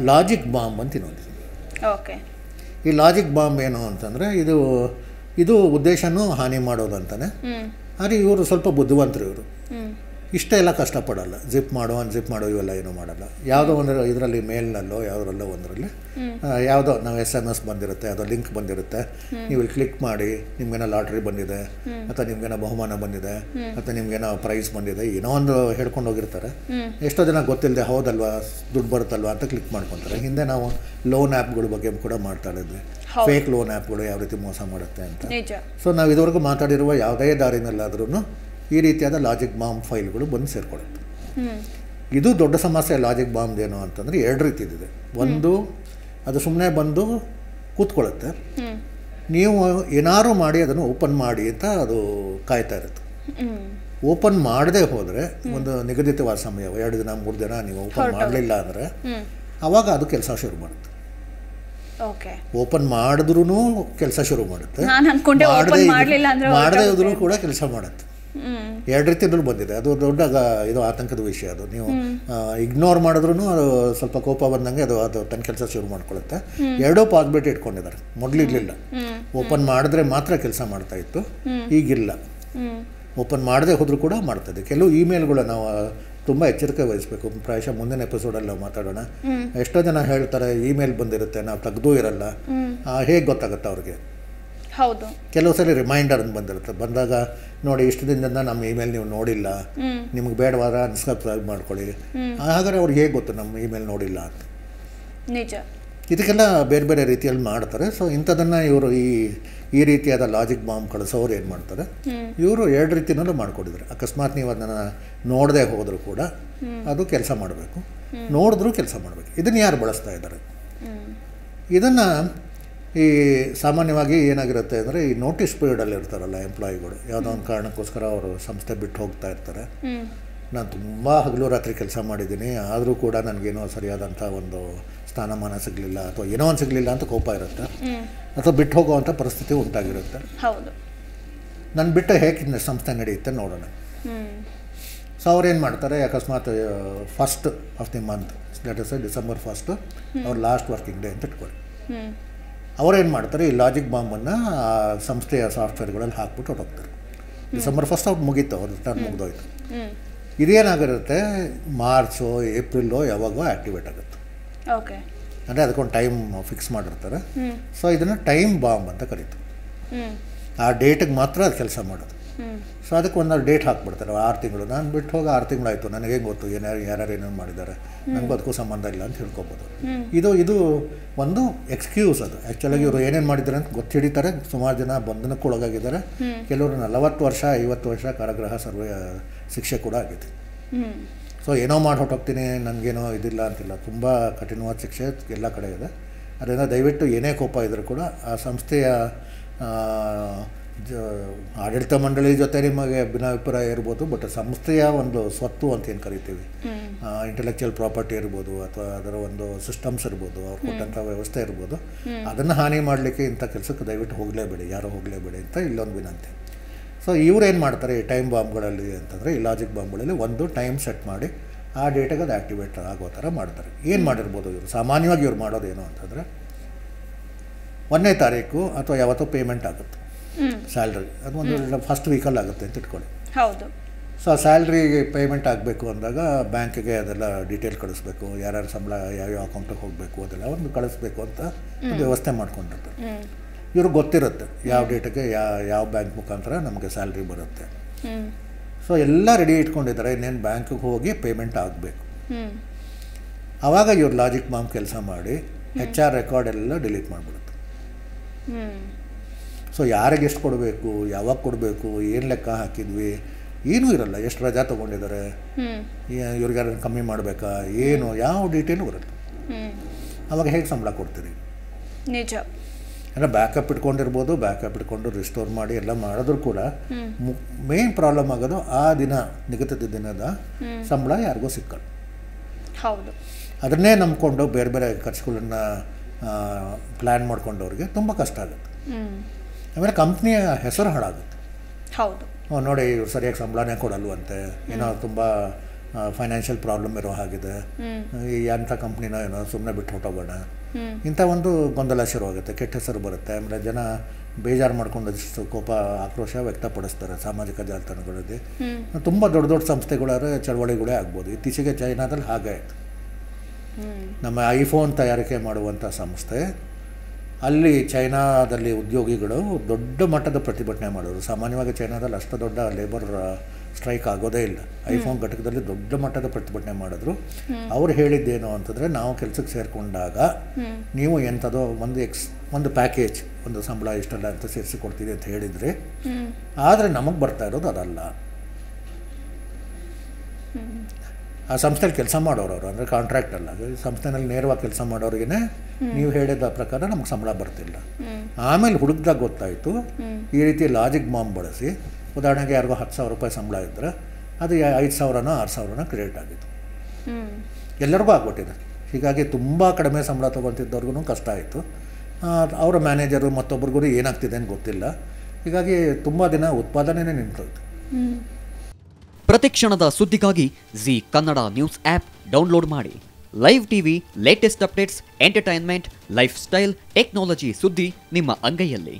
Logic bomb ಅಂತ ಇನ್ನೊಂದಿದೆ. Okay. ಈ ಲಾಜಿಕ್ ಬಾಂಬ್ ಏನು ಅಂತಂದರೆ ಇದು ಉದ್ದೇಶನೂ ಹಾನಿ ಮಾಡೋದಂತಾನೆ. ಆದರೆ ಇವರು ಸ್ವಲ್ಪ ಬುದ್ಧಿವಂತರು. ಇವರು ಇಷ್ಟೆಲ್ಲ ಕಷ್ಟಪಡಲ್ಲ. ಜಿಪ್ ಮಾಡೋ ಇವೆಲ್ಲ ಏನೂ ಮಾಡಲ್ಲ. ಯಾವುದೋ ಒಂದು ಇದರಲ್ಲಿ ಮೇಲ್ನಲ್ಲೋ ಯಾವುದರಲ್ಲೋ ಒಂದರಲ್ಲಿ ಯಾವುದೋ ನಾವು SMS ಬಂದಿರುತ್ತೆ, ಯಾವುದೋ ಲಿಂಕ್ ಬಂದಿರುತ್ತೆ, ನೀವು ಇಲ್ಲಿ ಕ್ಲಿಕ್ ಮಾಡಿ ನಿಮ್ಗೇನೋ ಲಾಟ್ರಿ ಬಂದಿದೆ ಅಥವಾ ನಿಮ್ಗೇನೋ ಬಹುಮಾನ ಬಂದಿದೆ ಅಥವಾ ನಿಮ್ಗೇನೋ ಪ್ರೈಸ್ ಬಂದಿದೆ ಏನೋ ಒಂದು ಹೇಳ್ಕೊಂಡು ಹೋಗಿರ್ತಾರೆ. ಎಷ್ಟೋ ಜನ ಗೊತ್ತಿಲ್ಲದೆ ಹೌದಲ್ವಾ ದುಡ್ಡು ಬರುತ್ತಲ್ವಾ ಅಂತ ಕ್ಲಿಕ್ ಮಾಡ್ಕೊತಾರೆ. ಹಿಂದೆ ನಾವು ಲೋನ್ ಆ್ಯಪ್ಗಳ ಬಗ್ಗೆ ಕೂಡ ಮಾತಾಡಿದ್ವಿ. ಫೇಕ್ ಲೋನ್ ಆ್ಯಪ್ಗಳು ಯಾವ ರೀತಿ ಮೋಸ ಮಾಡುತ್ತೆ ಅಂತ. ಸೊ ನಾವು ಇದುವರೆಗೂ ಮಾತಾಡಿರುವ ಯಾವುದೇ ದಾರಿನಲ್ಲಾದ್ರೂ ಈ ರೀತಿಯಾದ ಲಾಜಿಕ್ ಬಾಂಬ್ ಫೈಲ್ಗಳು ಬಂದು ಸೇರಿಕೊಳ್ಳುತ್ತೆ. ಇದು ದೊಡ್ಡ ಸಮಸ್ಯೆ. ಲಾಜಿಕ್ ಬಾಂಬ್ ಏನು ಅಂತಂದರೆ 2 ರೀತಿದಿದೆ. ಒಂದು, ಅದು ಸುಮ್ಮನೆ ಬಂದು ಕೂತ್ಕೊಳ್ಳುತ್ತೆ. ನೀವು ಏನಾರು ಮಾಡಿ ಅದನ್ನು ಓಪನ್ ಮಾಡಿ ಅಂತ ಅದು ಕಾಯ್ತಾ ಇರುತ್ತೆ. ಓಪನ್ ಮಾಡದೆ ಹೋದರೆ ಒಂದು ನಿಗದಿತವಾದ ಸಮಯ 2 ದಿನ 3 ದಿನ ನೀವು ಓಪನ್ ಮಾಡಲಿಲ್ಲ ಅಂದರೆ ಆವಾಗ ಅದು ಕೆಲಸ ಶುರು ಮಾಡುತ್ತೆ. ಓಪನ್ ಮಾಡಿದ್ರೂ ಕೆಲಸ ಶುರು ಮಾಡುತ್ತೆ, ಮಾಡದೇ ಇದ್ರೂ ಕೂಡ ಕೆಲಸ ಮಾಡುತ್ತೆ. 2 ರೀತಿಯಲ್ಲೂ ಬಂದಿದೆ. ಅದು ದೊಡ್ಡ ಇದು ಆತಂಕದ ವಿಷಯ. ಅದು ನೀವು ಇಗ್ನೋರ್ ಮಾಡಿದ್ರೂ ಅದು ಸ್ವಲ್ಪ ಕೋಪ ಬಂದಂಗೆ ಅದು ತನ್ನ ಕೆಲಸ ಶುರು ಮಾಡ್ಕೊಳ್ಳುತ್ತೆ. 2 ಪಾಸಿಬಿಲಿಟಿ ಇಟ್ಕೊಂಡಿದ್ದಾರೆ. ಮೊದಲಿರಲಿಲ್ಲ, ಓಪನ್ ಮಾಡಿದ್ರೆ ಮಾತ್ರ ಕೆಲಸ ಮಾಡ್ತಾ ಇತ್ತು, ಈಗಿಲ್ಲ. ಓಪನ್ ಮಾಡದೆ ಹೋದರೂ ಕೂಡ ಮಾಡ್ತಾಯಿದೆ. ಕೆಲವು ಇಮೇಲ್ಗಳು ನಾವು ತುಂಬ ಎಚ್ಚರಿಕೆ ವಹಿಸಬೇಕು. ಪ್ರಾಯಶಃ ಮುಂದಿನ ಎಪಿಸೋಡಲ್ಲಿ ನಾವು ಮಾತಾಡೋಣ. ಎಷ್ಟೋ ಜನ ಹೇಳ್ತಾರೆ ಇಮೇಲ್ ಬಂದಿರುತ್ತೆ, ನಾವು ತೆಗೆದೂ ಇರಲ್ಲ, ಹೇಗೆ ಗೊತ್ತಾಗುತ್ತೆ ಅವ್ರಿಗೆ? ಹೌದು. ಕೆಲವು ಸಲ ರಿಮೈಂಡರ್ ಅಂತ ಬಂದಿರುತ್ತೆ. ಬಂದಾಗ ನೋಡಿ ಇಷ್ಟು ದಿನದಿಂದ ನಮ್ಮ ಇಮೇಲ್ ನೀವು ನೋಡಿಲ್ಲ, ನಿಮ್ಗೆ ಬೇಡವಾದ ಅನ್ಸಬ್ಸ್ಕ್ರೈಬ್ ಮಾಡ್ಕೊಳ್ಳಿ. ಹಾಗಾದ್ರೆ ಅವ್ರಿಗೆ ಹೇಗೆ ಗೊತ್ತು ನಮ್ಮ ಇಮೇಲ್ ನೋಡಿಲ್ಲ ಅಂತ? ನಿಜ. ಇದಕ್ಕೆಲ್ಲ ಬೇರೆ ಬೇರೆ ರೀತಿಯಲ್ಲಿ ಮಾಡ್ತಾರೆ. ಸೊ ಇಂಥದನ್ನು ಇವರು ಈ ರೀತಿಯಾದ ಲಾಜಿಕ್ ಬಾಂಬ್ ಕಳಿಸೋರು ಏನು ಮಾಡ್ತಾರೆ, ಇವರು 2 ರೀತಿಯಲ್ಲೂ ಮಾಡ್ಕೊಂಡಿದ್ದಾರೆ. ಅಕಸ್ಮಾತ್ ನೀವು ಅದನ್ನು ನೋಡದೆ ಹೋದರೂ ಕೂಡ ಅದು ಕೆಲಸ ಮಾಡಬೇಕು, ನೋಡಿದ್ರೂ ಕೆಲಸ ಮಾಡಬೇಕು. ಇದನ್ನು ಯಾರು ಬಳಸ್ತಾ ಇದ್ದಾರೆ? ಇದನ್ನು ಈ ಸಾಮಾನ್ಯವಾಗಿ ಏನಾಗಿರುತ್ತೆ ಅಂದರೆ ಈ ನೋಟಿಸ್ ಪೀರಿಯಡಲ್ಲಿ ಇರ್ತಾರಲ್ಲ ಎಂಪ್ಲಾಯಿಗಳು, ಯಾವುದೋ ಒಂದು ಕಾರಣಕ್ಕೋಸ್ಕರ ಅವರು ಸಂಸ್ಥೆ ಬಿಟ್ಟು ಹೋಗ್ತಾ ಇರ್ತಾರೆ. ನಾನು ತುಂಬ ಹಗಲು ರಾತ್ರಿ ಕೆಲಸ ಮಾಡಿದ್ದೀನಿ, ಆದರೂ ಕೂಡ ನನಗೇನೋ ಸರಿಯಾದಂಥ ಒಂದು ಸ್ಥಾನಮಾನ ಸಿಗಲಿಲ್ಲ ಅಥವಾ ಏನೋ ಒಂದು ಸಿಗಲಿಲ್ಲ ಅಂತ ಕೋಪ ಇರುತ್ತೆ, ಅಥವಾ ಬಿಟ್ಟು ಹೋಗುವಂಥ ಪರಿಸ್ಥಿತಿ ಉಂಟಾಗಿರುತ್ತೆ. ಹೌದು, ನಾನು ಬಿಟ್ಟು ಹೇಗೆ ಸಂಸ್ಥೆ ನಡೆಯುತ್ತೆ ನೋಡೋಣ. ಸೊ ಅವ್ರೇನು ಮಾಡ್ತಾರೆ, ಅಕಸ್ಮಾತ್ 1st of the month, let us say December 1 ಅವ್ರ ಲಾಸ್ಟ್ ವರ್ಕಿಂಗ್ ಡೇ ಅಂತ ಇಟ್ಕೊಳ್ಳಿ. ಅವರೇನು ಮಾಡ್ತಾರೆ, ಈ ಲಾಜಿಕ್ ಬಾಂಬನ್ನು ಸಂಸ್ಥೆಯ ಸಾಫ್ಟ್ವೇರ್ಗಳಲ್ಲಿ ಹಾಕ್ಬಿಟ್ಟು ಹೊರಟೋಗ್ತಾರೆ. December 1 ಅವ್ರು ಮುಗೀತು, ಅವ್ರ ಟರ್ನ್ ಮುಗಿದೋಯ್ತು. ಇದೇನಾಗಿರುತ್ತೆ, ಮಾರ್ಚೋ ಏಪ್ರಿಲೋ ಯಾವಾಗೋ ಆ್ಯಕ್ಟಿವೇಟ್ ಆಗುತ್ತೆ. ಓಕೆ. ಅಂದರೆ ಅದಕ್ಕೊಂದು ಟೈಮ್ ಫಿಕ್ಸ್ ಮಾಡಿರ್ತಾರೆ. ಸೊ ಇದನ್ನು ಟೈಮ್ ಬಾಂಬ್ ಅಂತ ಕರೀತಾರೆ. ಆ ಡೇಟಿಗೆ ಮಾತ್ರ ಅದು ಕೆಲಸ ಮಾಡೋದು. ಸೊ ಅದಕ್ಕೆ ಒಂದು ಡೇಟ್ ಹಾಕ್ಬಿಡ್ತಾರೆ, 6 ತಿಂಗಳು. ನಾನು ಬಿಟ್ಟು ಹೋಗಿ 6 ತಿಂಗಳಾಯಿತು, ನನಗೇನು ಗೊತ್ತು ಯಾರ್ಯಾರು ಏನೇನು ಮಾಡಿದ್ದಾರೆ, ನನಗೂ ಅದಕ್ಕೂ ಸಂಬಂಧ ಇಲ್ಲ ಅಂತ ಹೇಳ್ಕೊಬೋದು. ಇದು ಒಂದು ಎಕ್ಸ್ಕ್ಯೂಸ್. ಅದು ಆ್ಯಕ್ಚುಲಾಗಿ ಇವರು ಏನೇನು ಮಾಡಿದ್ದಾರೆ ಅಂತ ಗೊತ್ತಿಡಿತಾರೆ. ಸುಮಾರು ಜನ ಬಂಧನಕ್ಕೆ ಒಳಗಾಗಿದ್ದಾರೆ. ಕೆಲವರು 40 ವರ್ಷ 50 ವರ್ಷ ಕಾರಾಗೃಹ ಶಿಕ್ಷೆ ಕೂಡ ಆಗಿದೆ. ಸೊ ಏನೋ ಮಾಡಿ ಹೊಟ್ಟೋಗ್ತೀನಿ, ನನಗೇನೋ ಇದಿಲ್ಲ ಅಂತಿಲ್ಲ. ತುಂಬ ಕಠಿಣವಾದ ಶಿಕ್ಷೆ ಎಲ್ಲ ಕಡೆ ಇದೆ. ಅದರಿಂದ ದಯವಿಟ್ಟು ಏನೇ ಕೋಪ ಇದ್ದರೂ ಕೂಡ ಆ ಸಂಸ್ಥೆಯ ಆಡಳಿತ ಮಂಡಳಿ ಜೊತೆ ನಿಮಗೆ ಭಿನ್ನಾಭಿಪ್ರಾಯ ಇರ್ಬೋದು, ಬಟ್ ಸಂಸ್ಥೆಯ ಒಂದು ಸ್ವತ್ತು ಅಂತ ಏನು ಕರಿತೀವಿ, ಇಂಟೆಲೆಕ್ಚುಯಲ್ ಪ್ರಾಪರ್ಟಿ ಇರ್ಬೋದು ಅಥವಾ ಅದರ ಒಂದು ಸಿಸ್ಟಮ್ಸ್ ಇರ್ಬೋದು, ಅವ್ರು ಕೊಟ್ಟಂಥ ವ್ಯವಸ್ಥೆ ಇರ್ಬೋದು, ಅದನ್ನು ಹಾನಿ ಮಾಡಲಿಕ್ಕೆ ಇಂಥ ಕೆಲಸಕ್ಕೆ ದಯವಿಟ್ಟು ಹೋಗಲೇಬೇಡಿ, ಯಾರೂ ಹೋಗಲೇಬೇಡಿ ಅಂತ ಇಲ್ಲೊಂದು ವಿನಂತಿ. ಸೊ ಇವ್ರೇನು ಮಾಡ್ತಾರೆ ಈ ಟೈಮ್ ಬಾಂಬ್ಗಳಲ್ಲಿ ಅಂತಂದರೆ, ಈ ಲಾಜಿಕ್ ಬಾಂಬ್ಗಳಲ್ಲಿ ಒಂದು ಟೈಮ್ ಸೆಟ್ ಮಾಡಿ ಆ ಡೇಟಾಗೆ ಅದು ಆ್ಯಕ್ಟಿವೇಟ್ ಆಗೋ ಥರ ಮಾಡ್ತಾರೆ. ಏನು ಮಾಡಿರ್ಬೋದು ಇವರು? ಸಾಮಾನ್ಯವಾಗಿ ಇವ್ರು ಮಾಡೋದೇನು ಅಂತಂದರೆ, 1ನೇ ತಾರೀಕು ಅಥವಾ ಯಾವತ್ತೋ ಪೇಮೆಂಟ್ ಆಗುತ್ತೆ ಸ್ಯಾಲ್ರಿ. ಅದು ಒಂದು 1st ವೀಕಲ್ಲಿ ಆಗುತ್ತೆ ಅಂತ ಇಟ್ಕೊಳ್ಳಿ. ಹೌದು. ಸೊ ಆ ಸ್ಯಾಲ್ರಿಗೆ ಪೇಮೆಂಟ್ ಆಗಬೇಕು ಅಂದಾಗ ಬ್ಯಾಂಕಿಗೆ ಅದೆಲ್ಲ ಡೀಟೇಲ್ ಕಳಿಸ್ಬೇಕು, ಯಾರ್ಯಾರು ಸಂಬಳ ಯಾವ್ಯಾವ ಅಕೌಂಟಿಗೆ ಹೋಗಬೇಕು ಅದೆಲ್ಲ ಒಂದು ಕಳಿಸ್ಬೇಕು ಅಂತ ಒಂದು ವ್ಯವಸ್ಥೆ ಮಾಡ್ಕೊಂಡಿರ್ತಾರೆ. ಇವ್ರಿಗೆ ಗೊತ್ತಿರುತ್ತೆ ಯಾವ ಡೇಟಿಗೆ ಯಾವ ಬ್ಯಾಂಕ್ ಮುಖಾಂತರ ನಮಗೆ ಸ್ಯಾಲ್ರಿ ಬರುತ್ತೆ. ಸೊ ಎಲ್ಲ ರೆಡಿ ಇಟ್ಕೊಂಡಿದ್ದಾರೆ, ಇನ್ನೇನು ಬ್ಯಾಂಕಿಗೆ ಹೋಗಿ ಪೇಮೆಂಟ್ ಆಗಬೇಕು. ಆವಾಗ ಇವ್ರು ಲಾಜಿಕ್ ಬಾಂಬ್ ಕೆಲಸ ಮಾಡಿ HR ರೆಕಾರ್ಡ್ ಎಲ್ಲ ಡಿಲೀಟ್ ಮಾಡಿಬಿಡುತ್ತೆ. ಸೊ ಯಾರಿಗೆ ಎಷ್ಟು ಕೊಡಬೇಕು, ಯಾವಾಗ ಕೊಡಬೇಕು, ಏನು ಲೆಕ್ಕ ಹಾಕಿದ್ವಿ, ಏನೂ ಇರಲ್ಲ. ಎಷ್ಟು ರಜಾ ತೊಗೊಂಡಿದ್ದಾರೆ, ಇವ್ರಿಗೆ ಯಾರು ಕಮ್ಮಿ ಮಾಡಬೇಕಾ, ಏನು ಯಾವ ಡೀಟೇಲು ಬರುತ್ತೆ. ಆವಾಗ ಹೇಗೆ ಸಂಬಳ ಕೊಡ್ತೀರಿ? ನಿಜ. ಅಂದರೆ ಬ್ಯಾಕಪ್ ಇಟ್ಕೊಂಡಿರ್ಬೋದು, ಬ್ಯಾಕಪ್ ಇಟ್ಕೊಂಡು ರಿಸ್ಟೋರ್ ಮಾಡಿ ಎಲ್ಲ ಮಾಡಿದ್ರು ಕೂಡ ಮೇನ್ ಪ್ರಾಬ್ಲಮ್ ಆಗೋದು ಆ ದಿನ ನಿಗದಿತ ದಿನದ ಸಂಬಳ ಯಾರಿಗೂ ಸಿಕ್ಕಲ್ಲ. ಹೌದು. ಅದನ್ನೇ ನಂಬ್ಕೊಂಡು ಬೇರೆ ಬೇರೆ ಖರ್ಚುಗಳನ್ನು ಪ್ಲ್ಯಾನ್ ಮಾಡ್ಕೊಂಡವ್ರಿಗೆ ತುಂಬ ಕಷ್ಟ ಆಗುತ್ತೆ. ಆಮೇಲೆ ಕಂಪ್ನಿಯ ಹೆಸರು ಹಾಳಾಗುತ್ತೆ. ಹೌದು. ನೋಡಿ ಇವ್ರು ಸರಿಯಾಗಿ ಸಂಬಳನೇ ಕೊಡಲ್ವಂತೆ, ಏನೋ ತುಂಬ ಫೈನಾನ್ಷಿಯಲ್ ಪ್ರಾಬ್ಲಮ್ ಇರೋ ಹಾಗಿದೆ, ಈ ಅಂಥ ಕಂಪ್ನಿನ ಏನೋ ಸುಮ್ಮನೆ ಬಿಟ್ಟು ಹೊಟ್ಟೋಗೋಣ, ಇಂಥ ಒಂದು ಗೊಂದಲ ಶುರುವಾಗುತ್ತೆ, ಕೆಟ್ಟ ಹೆಸರು ಬರುತ್ತೆ. ಆಮೇಲೆ ಜನ ಬೇಜಾರು ಮಾಡ್ಕೊಂಡಷ್ಟು ಕೋಪ ಆಕ್ರೋಶ ವ್ಯಕ್ತಪಡಿಸ್ತಾರೆ ಸಾಮಾಜಿಕ ಜಾಲತಾಣಗಳಲ್ಲಿ. ತುಂಬ ದೊಡ್ಡ ದೊಡ್ಡ ಸಂಸ್ಥೆಗಳಾದ್ರೆ ಚಳವಳಿಗಳೇ ಆಗ್ಬೋದು. ಇತ್ತೀಚೆಗೆ ಚೈನಾದಲ್ಲಿ ಹಾಗೆ ಆಯಿತು. ನಮ್ಮ ಐಫೋನ್ ತಯಾರಿಕೆ ಮಾಡುವಂಥ ಸಂಸ್ಥೆ, ಅಲ್ಲಿ ಚೈನಾದಲ್ಲಿ ಉದ್ಯೋಗಿಗಳು ದೊಡ್ಡ ಮಟ್ಟದ ಪ್ರತಿಭಟನೆ ಮಾಡೋರು. ಸಾಮಾನ್ಯವಾಗಿ ಚೈನಾದಲ್ಲಿ ಅಷ್ಟು ದೊಡ್ಡ ಲೇಬರ್ ಸ್ಟ್ರೈಕ್ ಆಗೋದೇ ಇಲ್ಲ. ಐಫೋನ್ ಘಟಕದಲ್ಲಿ ದೊಡ್ಡ ಮಟ್ಟದ ಪ್ರತಿಭಟನೆ ಮಾಡಿದ್ರು. ಅವ್ರು ಹೇಳಿದ್ದೇನು ಅಂತಂದರೆ, ನಾವು ಕೆಲಸಕ್ಕೆ ಸೇರಿಕೊಂಡಾಗ ನೀವು ಎಂಥದೋ ಒಂದು ಪ್ಯಾಕೇಜ್, ಒಂದು ಸಂಬಳ ಇಷ್ಟಲ್ಲ ಅಂತ ಸೇರಿಸಿ ಕೊಡ್ತೀವಿ ಅಂತ ಹೇಳಿದರೆ, ಆದರೆ ನಮಗೆ ಬರ್ತಾ ಇರೋದು ಅದಲ್ಲ. ಆ ಸಂಸ್ಥೆಯಲ್ಲಿ ಕೆಲಸ ಮಾಡೋರು ಅವರು, ಅಂದರೆ ಕಾಂಟ್ರಾಕ್ಟ್ ಅಲ್ಲ, ಸಂಸ್ಥೆನಲ್ಲಿ ನೇರವಾಗಿ ಕೆಲಸ ಮಾಡೋರಿಗೆ ನೀವು ಹೇಳಿದ ಪ್ರಕಾರ ನಮ್ಗೆ ಸಂಬಳ ಬರ್ತಿಲ್ಲ. ಆಮೇಲೆ ಹುಡುಕ್ದಾಗ ಗೊತ್ತಾಯಿತು, ಈ ರೀತಿ ಲಾಜಿಕ್ ಬಾಂಬ್ ಬಳಸಿ, ಉದಾಹರಣೆಗೆ ಯಾರಿಗೋ 10,000 ರೂಪಾಯಿ ಸಂಬಳ ಇದ್ದರೆ ಅದು 5,000ನೋ 6,000ನೋ ಕ್ರೆಡಿಟ್ ಆಗಿತ್ತು. ಎಲ್ಲರಿಗೂ ಆಗ್ಬಿಟ್ಟಿದೆ. ಹೀಗಾಗಿ ತುಂಬ ಕಡಿಮೆ ಸಂಬಳ ತೊಗೊತಿದ್ದವ್ರಿಗೂ ಕಷ್ಟ ಆಯಿತು. ಅವರ ಮ್ಯಾನೇಜರು ಮತ್ತೊಬ್ಬರಿಗೂ ಏನಾಗ್ತಿದೆ ಅಂತ ಗೊತ್ತಿಲ್ಲ. ಹೀಗಾಗಿ ತುಂಬ ದಿನ ಉತ್ಪಾದನೆಯೇ ನಿಂತೋಯ್ತು. ಪ್ರತಿಕ್ಷಣದ ಸುದ್ದಿಗಾಗಿ Zee Kannada news app download ಮಾಡಿ. Live TV, latest updates, entertainment, lifestyle, technology ಸುದ್ದಿ ನಿಮ್ಮ ಅಂಗೈಯಲ್ಲಿ.